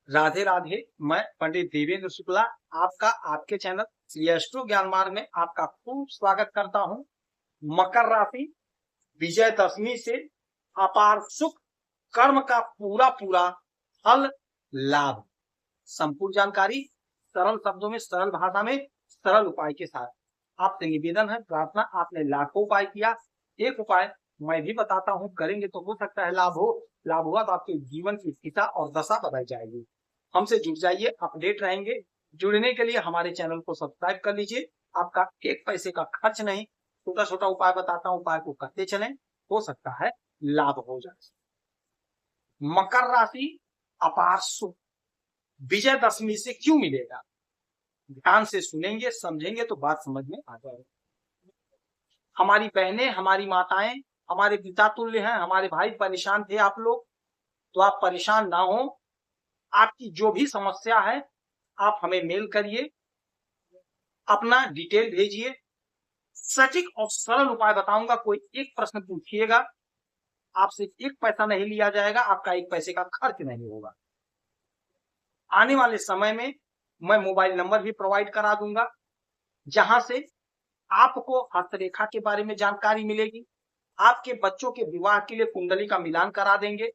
राधे राधे। मैं पंडित देवेंद्र शुक्ला आपका आपके चैनल श्री एस्ट्रो ज्ञान मार्ग में आपका खूब स्वागत करता हूं। मकर राशि, विजयदशमी से अपार सुख, कर्म का पूरा पूरा फल लाभ। संपूर्ण जानकारी सरल शब्दों में, सरल भाषा में, सरल उपाय के साथ। आपसे निवेदन है, प्रार्थना, आपने लाखों उपाय किया, एक उपाय मैं भी बताता हूं, करेंगे तो हो सकता है लाभ हो। लाभ हुआ तो आपके जीवन की दिशा और दशा बदल जाएगी। हमसे जुड़ जाइए, अपडेट रहेंगे। जुड़ने के लिए हमारे चैनल को सब्सक्राइब कर लीजिए। आपका एक पैसे का खर्च नहीं, छोटा छोटा उपाय बताता हूं, उपाय को करते चलें, हो सकता है लाभ हो जाए। मकर राशि, अपार सुख विजयदशमी से क्यों मिलेगा? ध्यान से सुनेंगे, समझेंगे तो बात समझ में आ जाएगी। हमारी बहनें, हमारी माताएं, हमारे पिता तुल्य हैं, हमारे भाई परेशान थे आप लोग, तो आप परेशान ना हो। आपकी जो भी समस्या है आप हमें मेल करिए, अपना डिटेल भेजिए। सटीक और सरल उपाय बताऊंगा। कोई एक प्रश्न पूछिएगा, आपसे एक पैसा नहीं लिया जाएगा, आपका एक पैसे का खर्च नहीं होगा। आने वाले समय में मैं मोबाइल नंबर भी प्रोवाइड करा दूंगा, जहां से आपको हस्तरेखा के बारे में जानकारी मिलेगी। आपके बच्चों के विवाह के लिए कुंडली का मिलान करा देंगे,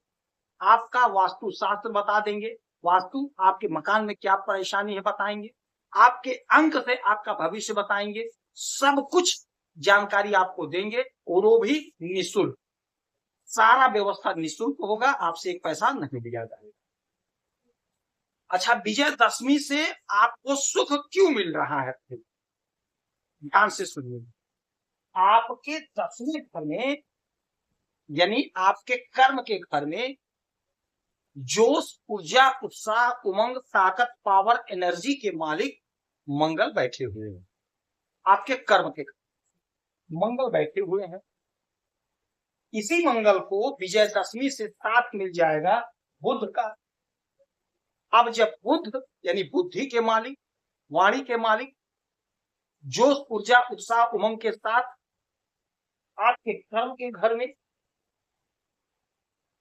आपका वास्तु शास्त्र बता देंगे, वास्तु आपके मकान में क्या परेशानी है बताएंगे, आपके अंक से आपका भविष्य बताएंगे। सब कुछ जानकारी आपको देंगे और वो भी निःशुल्क। सारा व्यवस्था निःशुल्क होगा, आपसे एक पैसा नहीं लिया जाएगा। अच्छा, विजयदशमी से आपको सुख क्यों मिल रहा है? ध्यान से सुनिए। आपके 10वें घर में, यानी आपके कर्म के घर में, जोश, ऊर्जा, उत्साह, उमंग, ताकत, पावर, एनर्जी के मालिक मंगल बैठे हुए हैं। आपके कर्म के मंगल बैठे हुए हैं। इसी मंगल को विजयदशमी से साथ मिल जाएगा बुध का। अब जब बुध यानी बुद्धि के मालिक, वाणी के मालिक, जोश, ऊर्जा, उत्साह, उमंग के साथ आपके कर्म के घर में,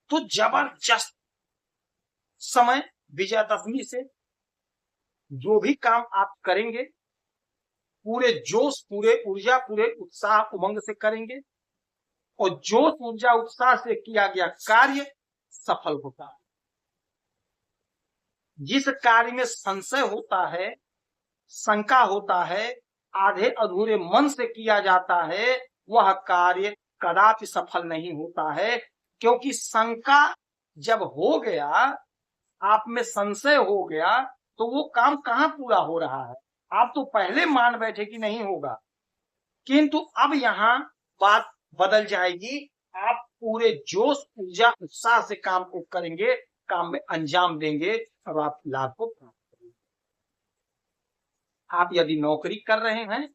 तो जबरदस्त समय विजयदशमी से जो भी काम आप करेंगे पूरे जोश, पूरे ऊर्जा, पूरे उत्साह, उमंग से करेंगे और जोश, ऊर्जा, उत्साह से किया गया कार्य सफल होता है। जिस कार्य में संशय होता है, शंका होता है, आधे अधूरे मन से किया जाता है, वह कार्य कदापि सफल नहीं होता है। क्योंकि शंका जब हो गया, आप में संशय हो गया, तो वो काम कहां पूरा हो रहा है? आप तो पहले मान बैठे कि नहीं होगा, किंतु अब यहां बात बदल जाएगी। आप पूरे जोश, ऊर्जा, उत्साह से काम को करेंगे, काम में अंजाम देंगे और आप लाभ को प्राप्त करेंगे। आप यदि नौकरी कर रहे हैं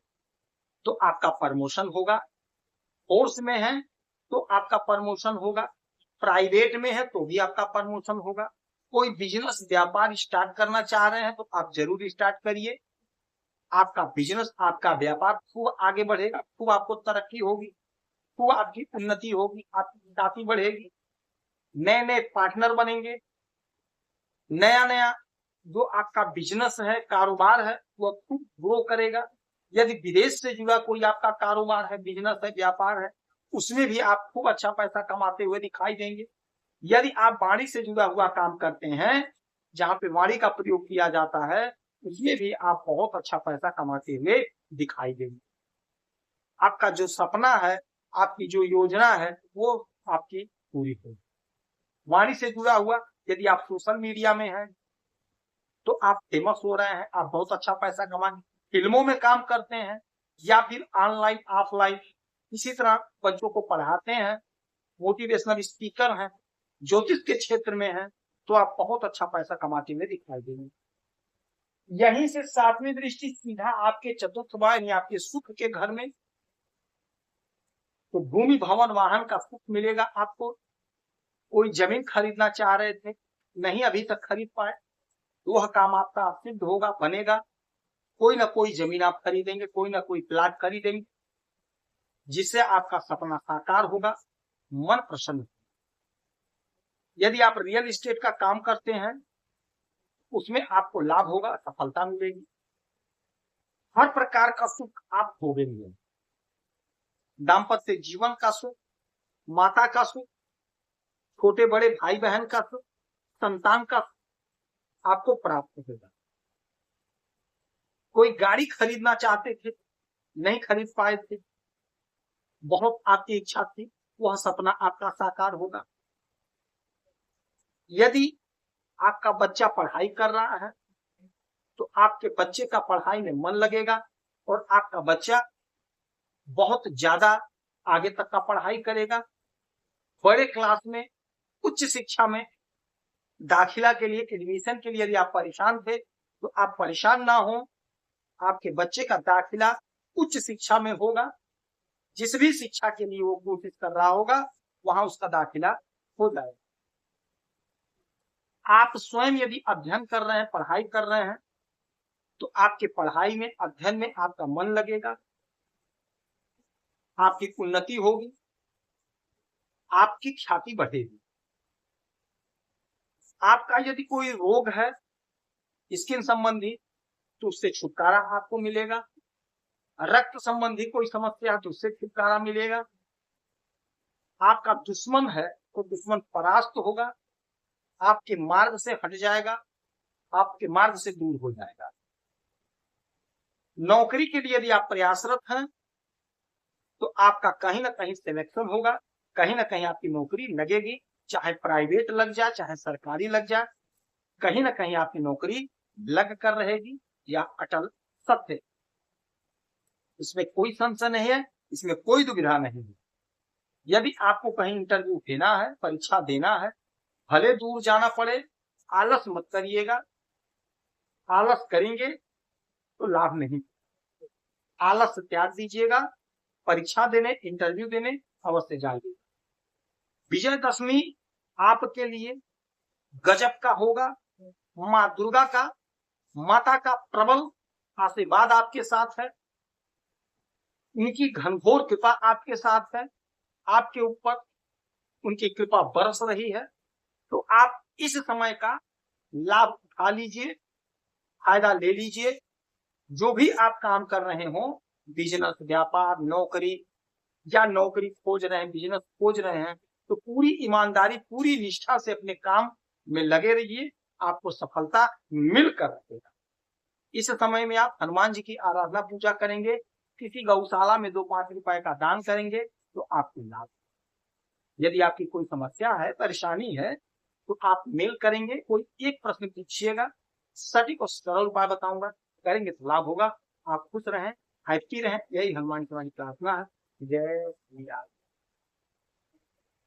तो आपका प्रमोशन होगा, फोर्स में है तो आपका प्रमोशन होगा, प्राइवेट में है तो भी आपका प्रमोशन होगा। कोई बिजनेस, व्यापार स्टार्ट करना चाह रहे हैं तो आप जरूर स्टार्ट करिए। आपका बिजनेस, आपका व्यापार खूब आगे बढ़ेगा, खूब आपको तरक्की होगी, खूब आपकी उन्नति होगी, आपकी जाति बढ़ेगी, नए नए पार्टनर बनेंगे, नया नया जो आपका बिजनेस है, कारोबार है, वह खूब ग्रो करेगा। यदि विदेश से जुड़ा कोई आपका कारोबार है, बिजनेस है, व्यापार है, उसमें भी आप खूब अच्छा पैसा कमाते हुए दिखाई देंगे। यदि आप वाणी से जुड़ा हुआ काम करते हैं, जहां पे वाणी का प्रयोग किया जाता है, उसमें भी आप बहुत अच्छा पैसा कमाते हुए दिखाई देंगे। आपका जो सपना है, आपकी जो योजना है, वो आपकी पूरी होगी। वाणी से जुड़ा हुआ, यदि आप सोशल मीडिया में हैं तो आप फेमस हो रहे हैं, आप बहुत अच्छा पैसा कमाएंगे। फिल्मों में काम करते हैं या फिर ऑनलाइन, ऑफलाइन, इसी तरह बच्चों को पढ़ाते हैं, मोटिवेशनल स्पीकर हैं, ज्योतिष के क्षेत्र में हैं, तो आप बहुत अच्छा पैसा कमाते हुए दिखाई देंगे। यहीं से 7वीं दृष्टि सीधा आपके चतुर्थ भाव यानी आपके सुख के घर में, तो भूमि, भवन, वाहन का सुख मिलेगा आपको। कोई जमीन खरीदना चाह रहे थे, नहीं अभी तक खरीद पाए, तो वह काम आपका सिद्ध होगा, बनेगा। कोई ना कोई जमीन आप खरीदेंगे, कोई ना कोई प्लाट खरीदेंगे, जिससे आपका सपना साकार होगा, मन प्रसन्न। यदि आप रियल एस्टेट का काम करते हैं उसमें आपको लाभ होगा, सफलता मिलेगी, हर प्रकार का सुख आप भोगेंगे। दाम्पत्य जीवन का सुख, माता का सुख, छोटे बड़े भाई बहन का सुख, संतान का सुख आपको प्राप्त होगा। कोई गाड़ी खरीदना चाहते थे, नहीं खरीद पाए थे, बहुत आपकी इच्छा थी, वह सपना आपका साकार होगा। यदि आपका बच्चा पढ़ाई कर रहा है तो आपके बच्चे का पढ़ाई में मन लगेगा और आपका बच्चा बहुत ज्यादा आगे तक का पढ़ाई करेगा। बड़े क्लास में, उच्च शिक्षा में दाखिला के लिए, एडमिशन के लिए यदि आप परेशान थे तो आप परेशान ना हो, आपके बच्चे का दाखिला उच्च शिक्षा में होगा। जिस भी शिक्षा के लिए वो कोशिश कर रहा होगा वहां उसका दाखिला हो जाएगा। आप स्वयं यदि अध्ययन कर रहे हैं, पढ़ाई कर रहे हैं तो आपके पढ़ाई में, अध्ययन में आपका मन लगेगा, आपकी उन्नति होगी, आपकी ख्याति बढ़ेगी। आपका यदि कोई रोग है स्किन संबंधी तो उससे छुटकारा आपको मिलेगा। रक्त संबंधी कोई समस्या है तो उससे छुटकारा मिलेगा। आपका दुश्मन है तो दुश्मन परास्त होगा, आपके मार्ग से हट जाएगा, आपके मार्ग से दूर हो जाएगा। नौकरी के लिए यदि आप प्रयासरत हैं तो आपका कहीं ना कहीं सिलेक्शन होगा, कहीं ना कहीं आपकी नौकरी लगेगी, चाहे प्राइवेट लग जाए चाहे सरकारी लग जाए, कहीं ना कहीं आपकी नौकरी लग कर रहेगी या अटल सत्य। इसमें कोई संशय नहीं है, इसमें कोई दुविधा नहीं है। यदि आपको कहीं इंटरव्यू देना है, परीक्षा देना है, भले दूर जाना पड़े, आलस मत करिएगा। आलस करेंगे तो लाभ नहीं, आलस त्याग दीजिएगा, परीक्षा देने, इंटरव्यू देने अवश्य जाइए। विजयदशमी आपके लिए गजब का होगा। माँ दुर्गा का, माता का प्रबल आशीर्वाद आपके साथ है, उनकी घनघोर कृपा आपके साथ है, आपके ऊपर उनकी कृपा बरस रही है। तो आप इस समय का लाभ उठा लीजिए, फायदा ले लीजिए। जो भी आप काम कर रहे हो, बिजनेस, व्यापार, नौकरी या नौकरी खोज रहे हैं, बिजनेस खोज रहे हैं, तो पूरी ईमानदारी, पूरी निष्ठा से अपने काम में लगे रहिए, आपको सफलता मिलकर रहेगा। इस समय में आप हनुमान जी की आराधना पूजा करेंगे, किसी गौशाला में 2-5 रुपए का दान करेंगे तो आपको लाभ। यदि आपकी कोई समस्या है, परेशानी है तो आप मेल करेंगे, कोई एक प्रश्न पूछिएगा, सटीक और सरल उपाय बताऊंगा, करेंगे तो लाभ होगा। आप खुश रहें, हैप्पी रहें, यही हनुमान की प्रार्थना है। जय श्री राम।